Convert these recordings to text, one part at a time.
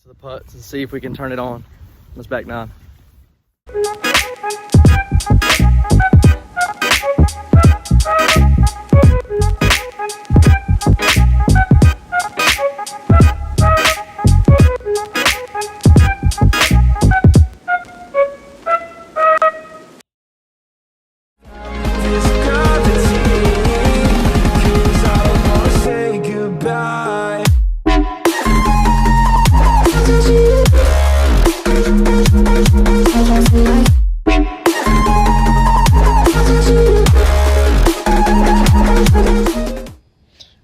to the putts and see if we can turn it on this back nine.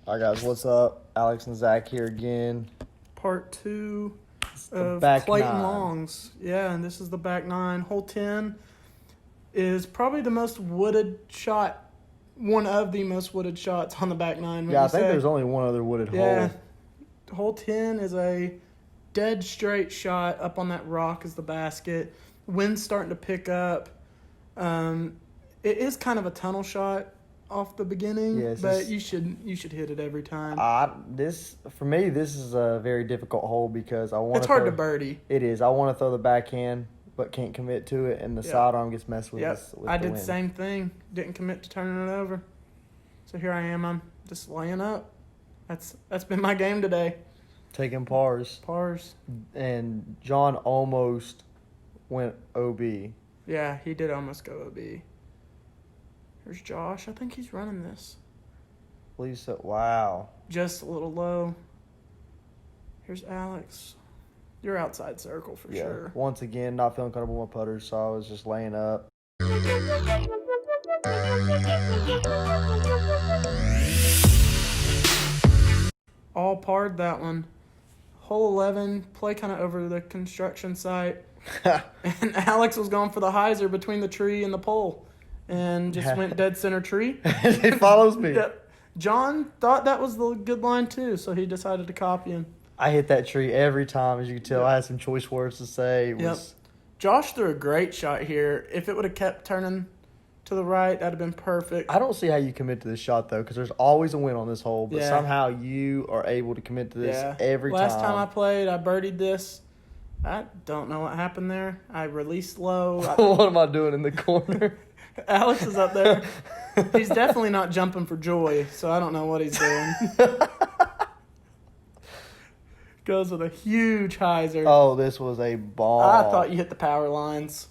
Alright guys, what's up? Alex and Zach here again. Part 2 of back Clayton nine. Longs. Yeah, and this is the back 9. Hole 10 is probably the most wooded shot, one of the most wooded shots on the back 9. Yeah, I think there's only one other wooded hole. Hole 10 is a dead straight shot up on that rock is the basket. Wind's starting to pick up. It is kind of a tunnel shot off the beginning, but you should hit it every time. For me, this is a very difficult hole because it's hard to birdie. It is. I want to throw the backhand, but can't commit to it, and the sidearm gets messed with. I did the same thing. Didn't commit to turning it over. So here I am. I'm just laying up. That's been my game today. Taking pars. And John almost went OB. Yeah, he did almost go OB. Here's Josh. I think he's running this. Believe so. Wow. Just a little low. Here's Alex. You're outside circle for sure. Once again, not feeling comfortable with my putters, so I was just laying up. All parred that one. Hole 11, play kind of over the construction site. And Alex was going for the hyzer between the tree and the pole. And just went dead center tree. He follows me. John thought that was the good line too, so he decided to copy him. I hit that tree every time, as you can tell. I had some choice words to say. Josh threw a great shot here. If it would have kept turning to the right, that'd have been perfect. I don't see how you commit to this shot, though, because there's always a win on this hole. But somehow you are able to commit to this every time. Last time I played, I birdied this. I don't know what happened there. I released low. What am I doing in the corner? Alex is up there. He's definitely not jumping for joy, so I don't know what he's doing. Goes with a huge hyzer. Oh, this was a ball. I thought you hit the power lines.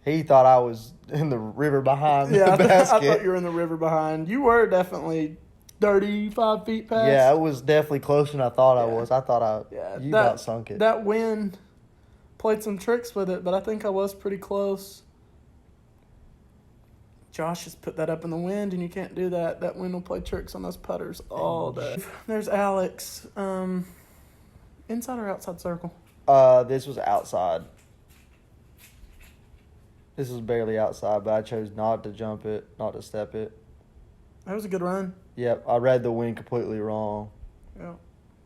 He thought I was in the river behind the basket. I thought you were in the river behind. You were definitely 35 feet past. Yeah, it was definitely closer than I thought I was. I thought you about sunk it. That wind played some tricks with it, but I think I was pretty close. Josh just put that up in the wind, and you can't do that. That wind will play tricks on those putters all day. There's Alex. Inside or outside circle? This was outside. This was barely outside, but I chose not to jump it, not to step it. That was a good run. Yep, I read the wind completely wrong. Yeah,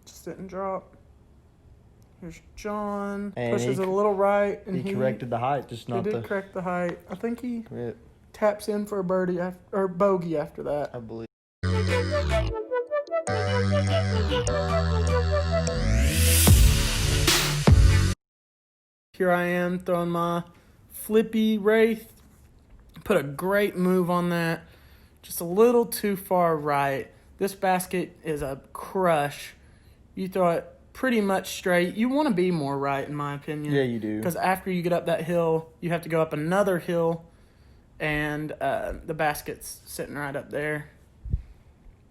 just didn't drop. Here's John. And pushes it a little right. And he corrected the height, just not the... He did correct the height. I think he taps in for a birdie or bogey after that. I believe. Here I am throwing my flippy wraith. Put a great move on that. Just a little too far right. This basket is a crush. You throw it pretty much straight. You want to be more right, in my opinion. Yeah, you do. Because after you get up that hill, you have to go up another hill, and the basket's sitting right up there.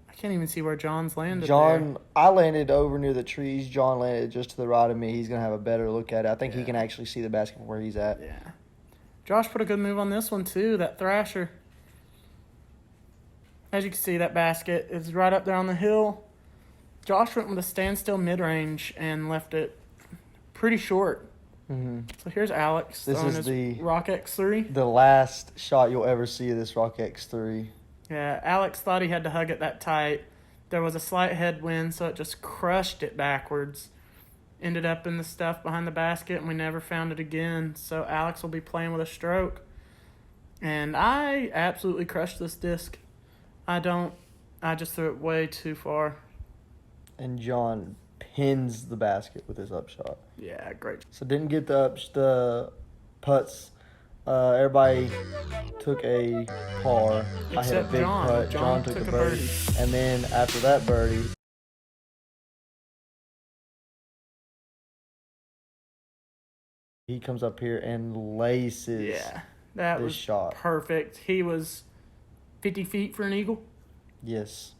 I can't even see where John's landed there. I landed over near the trees. John landed just to the right of me. He's going to have a better look at it. I think he can actually see the basket from where he's at. Yeah. Josh put a good move on this one, too, that thrasher. As you can see, that basket is right up there on the hill. Josh went with a standstill mid-range and left it pretty short. Mm-hmm. So here's Alex. This is the Rock X3. The last shot you'll ever see of this Rock X3. Yeah, Alex thought he had to hug it that tight. There was a slight headwind, so it just crushed it backwards. Ended up in the stuff behind the basket, and we never found it again. So Alex will be playing with a stroke. And I absolutely crushed this disc. I just threw it way too far. And John pins the basket with his upshot. Yeah, great. So didn't get the putts. Everybody took a par. I hit a Except big John. putt. John took took the a birdie. And then after that birdie, he comes up here and laces that this was shot. perfect. He was 50 feet for an eagle. Yes.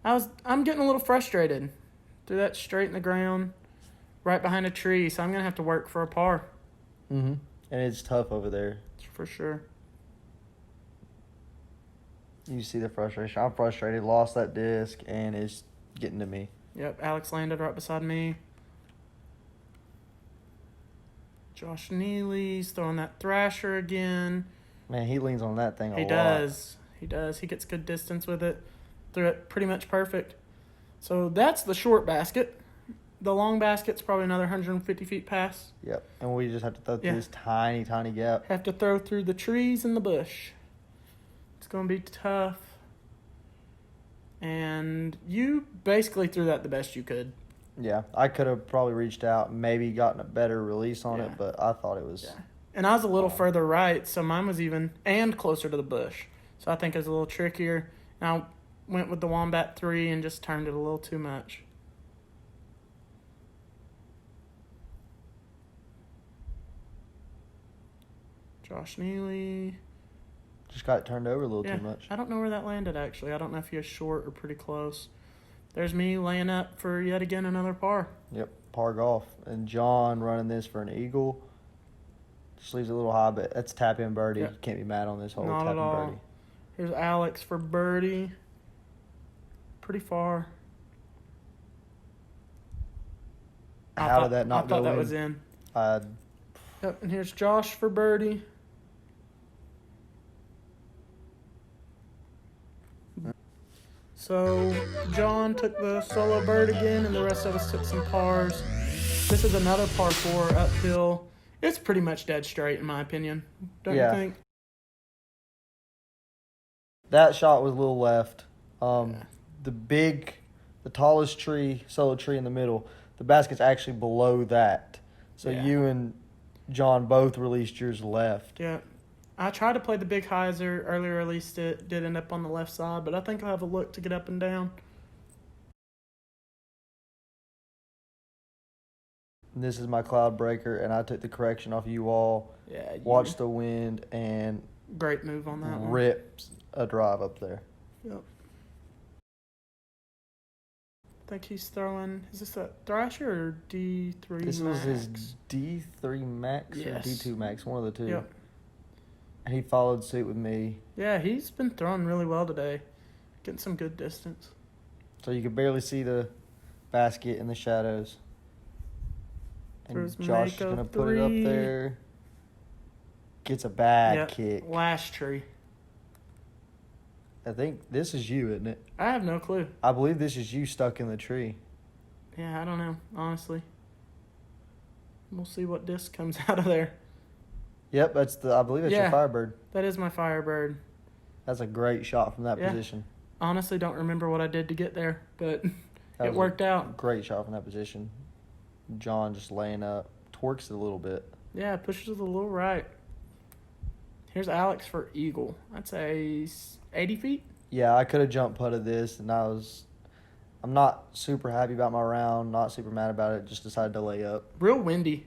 I'm getting a little frustrated. Threw that straight in the ground, right behind a tree, so I'm going to have to work for a par. Mm-hmm. And it's tough over there. For sure. You see the frustration. I'm frustrated. Lost that disc, and it's getting to me. Yep, Alex landed right beside me. Josh Neely's throwing that thrasher again. Man, he leans on that thing a lot. He does. He gets good distance with it. Threw it pretty much perfect. So that's the short basket. The long basket's probably another 150 feet pass. Yep. And we just have to throw through this tiny, tiny gap. Have to throw through the trees and the bush. It's going to be tough. And you basically threw that the best you could. Yeah. I could have probably reached out and maybe gotten a better release on it, but I thought it was... Yeah. And I was a little further right, so mine was even and closer to the bush. So I think it was a little trickier. And I went with the Wombat 3 and just turned it a little too much. Josh Neely. Just got it turned over a little too much. I don't know where that landed, actually. I don't know if he was short or pretty close. There's me laying up for yet again another par. Yep, par golf. And John running this for an eagle. Just leaves a little high, but that's tap-in birdie. Yep. You can't be mad on this hole. Not at all. Birdie. Here's Alex for birdie. Pretty far. How did that not go in? I thought that was in. Yep, and here's Josh for birdie. So John took the solo bird again, and the rest of us took some pars. This is another par 4 uphill. It's pretty much dead straight, in my opinion. Don't you think? That shot was a little left. The tallest tree, solo tree in the middle, the basket's actually below that. So you and John both released yours left. Yeah. I tried to play the big hyzer earlier, released it, did end up on the left side, but I think I'll have a look to get up and down. And this is my cloud breaker, and I took the correction off you all. Yeah. Watched the wind and great move on that one. Ripped a drive up there. Yep. I think he's throwing. Is this a Thrasher or D3 This Max? was his D3 Max or D2 Max, one of the two. Yep. And he followed suit with me. Yeah, he's been throwing really well today. Getting some good distance. So you could barely see the basket in the shadows. And Josh is going to put it up there. Gets a bad kick. Last tree. I think this is you, isn't it? I have no clue. I believe this is you stuck in the tree. Yeah, I don't know, honestly. We'll see what disc comes out of there. Yep, I believe that's your Firebird. That is my Firebird. That's a great shot from that position. Honestly, don't remember what I did to get there, but it worked out. Great shot from that position. John just laying up, torques it a little bit. Yeah, pushes it a little right. Here's Alex for eagle. That's a 80 feet. Yeah, I could have jump putted this, and I'm not super happy about my round, not super mad about it, just decided to lay up. Real windy.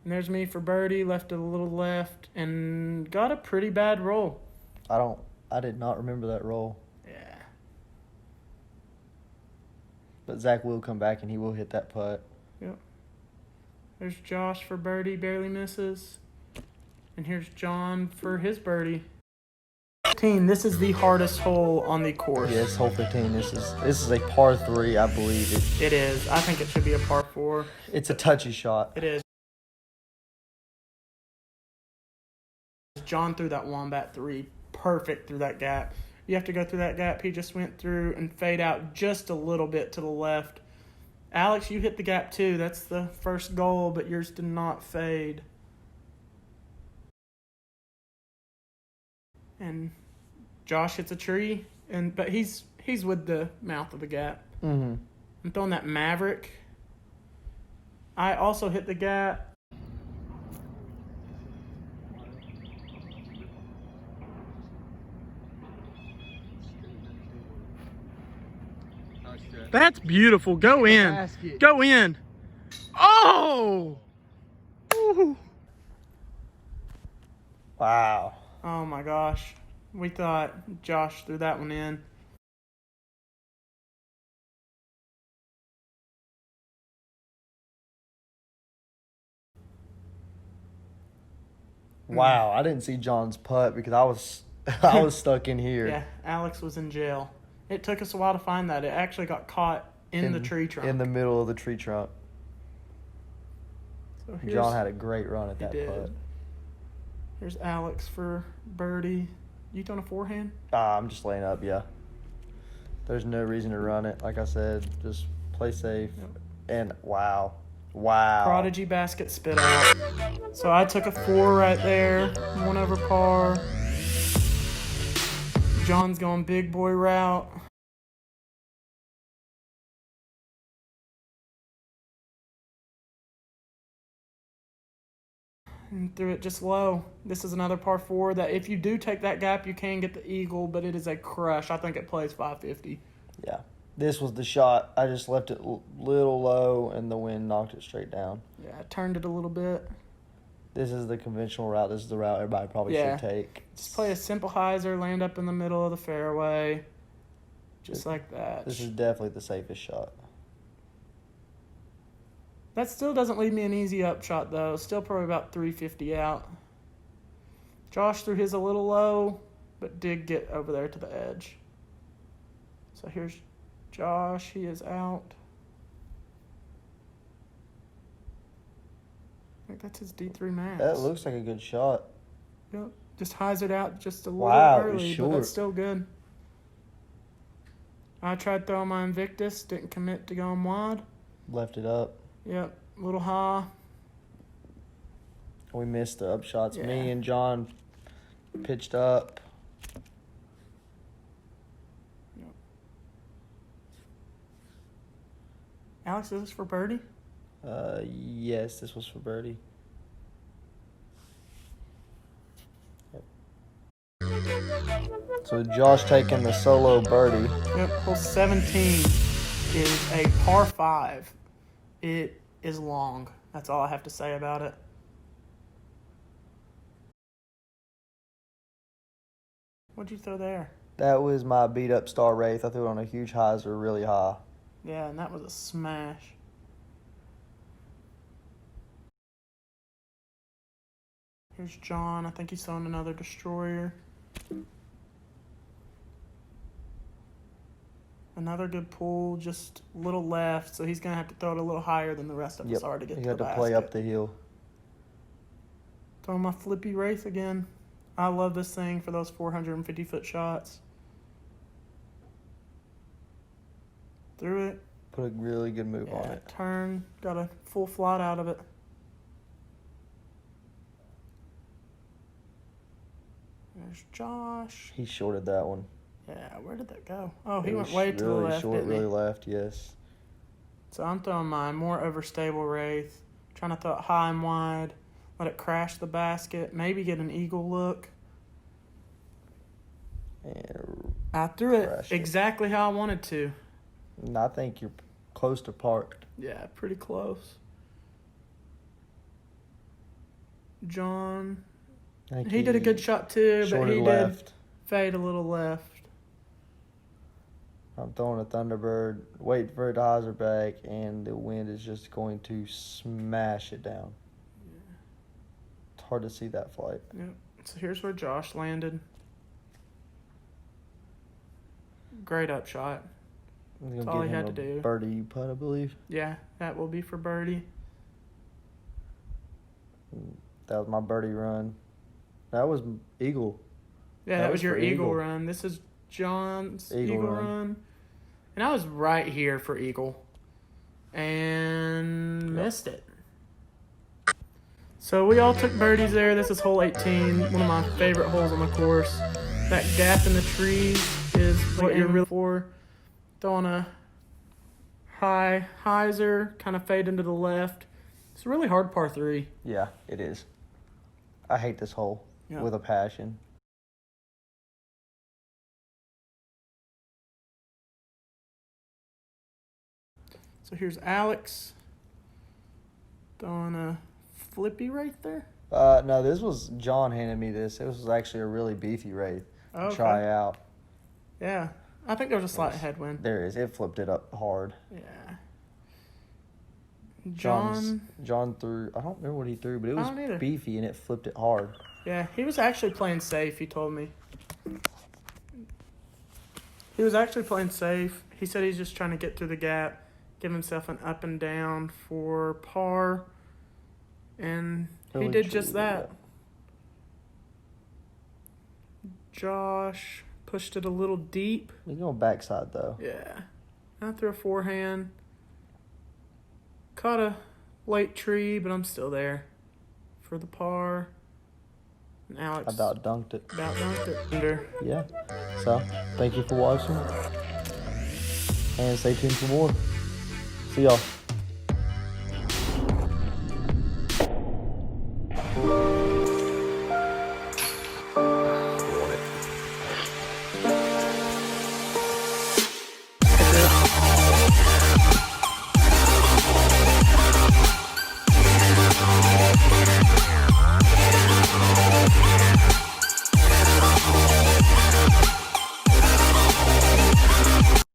And there's me for birdie, left it a little left, and got a pretty bad roll. I did not remember that roll. Yeah. But Zach will come back, and he will hit that putt. Yep. There's Josh for birdie, barely misses. And here's John for his birdie. 15, this is the hardest hole on the course. Yes, hole 15. This is a par 3, I believe it. It is. I think it should be a par 4. It's a touchy shot. It is. John threw that Wombat 3 perfect through that gap. You have to go through that gap. He just went through and fade out just a little bit to the left. Alex, you hit the gap too. That's the first goal, but yours did not fade. And Josh hits a tree, but he's with the mouth of the gap. Mm-hmm. I'm throwing that Maverick. I also hit the gap. That's beautiful. Go in. Basket. Go in. Oh! Ooh. Wow. Oh my gosh. We thought Josh threw that one in. Wow, I didn't see John's putt because I was stuck in here. Yeah, Alex was in jail. It took us a while to find that. It actually got caught in the tree trunk. In the middle of the tree trunk. So John had a great run at that putt. Here's Alex for birdie. You throwing a forehand? I'm just laying up, yeah. There's no reason to run it. Like I said, just play safe. Yep. And wow. Wow. Prodigy basket spit out. So I took a 4 right there. 1 over par. John's going big boy route. And threw it just low. This is another par 4 that if you do take that gap, you can get the eagle, but it is a crush. I think it plays 550. Yeah. This was the shot. I just left it little low, and the wind knocked it straight down. Yeah, I turned it a little bit. This is the conventional route. This is the route everybody probably should take. Just play a simple hyzer, land up in the middle of the fairway. Just like that. This is definitely the safest shot. That still doesn't leave me an easy upshot, though. Still probably about 350 out. Josh threw his a little low, but did get over there to the edge. So here's Josh. He is out. I think that's his D3 max. That looks like a good shot. Yep. Just hyzered out just a little early, but that's still good. I tried throwing my Invictus. Didn't commit to going wide. Left it up. Yep. A little high. We missed the upshots. Yeah. Me and John pitched up. Yep. Alex, is this for birdie? Yes, this was for birdie. Yep. So Josh taking the solo birdie. Yep. Hole 17 is a par 5. It is long. That's all I have to say about it. What'd you throw there? That was my beat up Star Wraith. I threw it on a huge hyzer really high. Yeah, and that was a smash. Here's John. I think he's throwing another destroyer. Another good pull, just a little left, so he's going to have to throw it a little higher than the rest of us are to get to the basket. He had to play up the hill. Throwing my flippy Wraith again. I love this thing for those 450-foot shots. Threw it. Put a really good move on it. Turn. Got a full flight out of it. There's Josh. He shorted that one. Yeah, where did that go? Oh, he went way to the left, short, didn't he? really left, yes. So I'm throwing my more overstable Wraith. Trying to throw it high and wide. Let it crash the basket. Maybe get an eagle look. And I threw it exactly how I wanted to. And I think you're close to parked. Yeah, pretty close. John. He did a good shot too, but he did fade a little left. I'm throwing a Thunderbird, waiting for it to hyzer back, and the wind is just going to smash it down. Yeah. It's hard to see that flight. Yep. So here's where Josh landed. Great upshot. That's all he had to do. Birdie putt, I believe. Yeah, that will be for birdie. That was my birdie run. That was eagle. Yeah, that was your eagle run. This is John's eagle run. And I was right here for eagle. And missed it. So we all took birdies there. This is hole 18, one of my favorite holes on the course. That gap in the trees is what you're really for. Throwing a high hyzer, kind of fade into the left. It's a really hard par 3. Yeah, it is. I hate this hole with a passion. So here's Alex throwing a flippy right there. No, this was John handed me this. It was actually a really beefy wraith to try out. Yeah, I think there was a slight headwind. There is. It flipped it up hard. Yeah. John threw. I don't remember what he threw, but it was beefy and it flipped it hard. Yeah, he was actually playing safe. He told me. He was actually playing safe. He said he's just trying to get through the gap, give himself an up and down for par, and he did just that. Josh pushed it a little deep. He's going backside, though. Yeah. I threw a forehand. Caught a late tree, but I'm still there for the par. And Alex about dunked it. Yeah. So, thank you for watching. And stay tuned for more. See y'all.